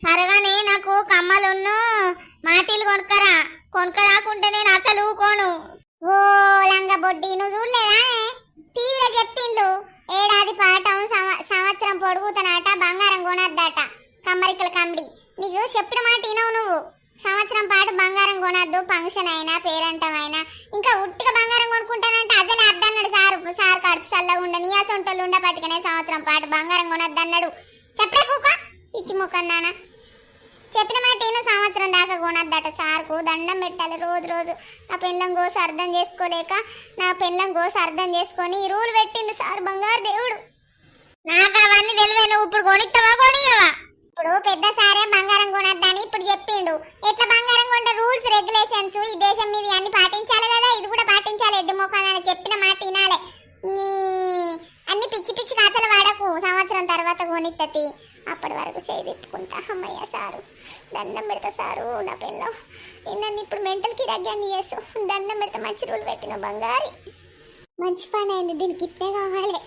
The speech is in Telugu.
సరగానే నాకు కమ్మలున్ను మాటిలు కొనుక్కరాకుంటే నేను అసలు ఊకోను. ఓ లంగ బొడ్డి నువ్వు చూడలేదా? టీవీలో చెప్పిండ్లు ఏడాది పాఠం సంవత్సరం పొడుగుతనట బంగారం కొనద్దట. కమ్మరికల కమ్మిడి నీకు చెప్పిన మాట వినవు నువ్వు. సంవత్సరం పాటు బంగారం కొనద్దు, ఫంక్షన్ అయినా పేరంటం అయినా. ఇంకా ఉట్టిగా బంగారం కొనుక్కుంటానంటే అసలే అద్దన్నాడు సార్ కడుపు చల్లగా ఉండ నీ అసొంటోళ్ళు ఉండ పట్టుకునే సంవత్సరం పాటు బంగారం కొనద్దన్నాడు. చెప్పడే కూక ఇచ్చి ముఖం నాన్న. చెప్పిన మాట నేను సంవత్సరం దాకా కొనద్దట. సార్కు దండం పెట్టాలి రోజు రోజు. నా పెళ్ళం గోసు అర్థం చేసుకోలేక నా పెళ్ళం గోసు అర్థం చేసుకొని ఈ రూల్ పెట్టిండు సార్ బంగారు దేవుడు. నాకు అవన్నీ తెలివే. నువ్వు ఇప్పుడు కొనిస్తావా కొనియవా? ఇప్పుడు పెద్ద సారే బంగారం కొనద్దని ఇప్పుడు చెప్పిండు. ఎట్లా బంగారం కొంటే రూల్స్ రెగ్యులేషన్స్ ఈ దేశం మీద అన్ని పాటించాలి కదా, ఇది కూడా పాటించాలి. ఎడ్డు ముఖాన్ని చెప్పిన మాట వినాలి. నీ అన్ని పిచ్చి పిచ్చి కథలు వాడకు. సంవత్సరం తర్వాత కొనిత్తతి. అప్పటి వరకు సేదెత్తుకుంటా. అమ్మయ్య సారు దండం పెడతా సారు నా పిల్ల. నన్ను ఇప్పుడు మెంటల్ కి దగ్గర చేసు. దండం పెడతా మంచి రూల్ పెట్టిన బంగారి. మంచి పని అయింది. దీనికి ఇట్లే కావాలి.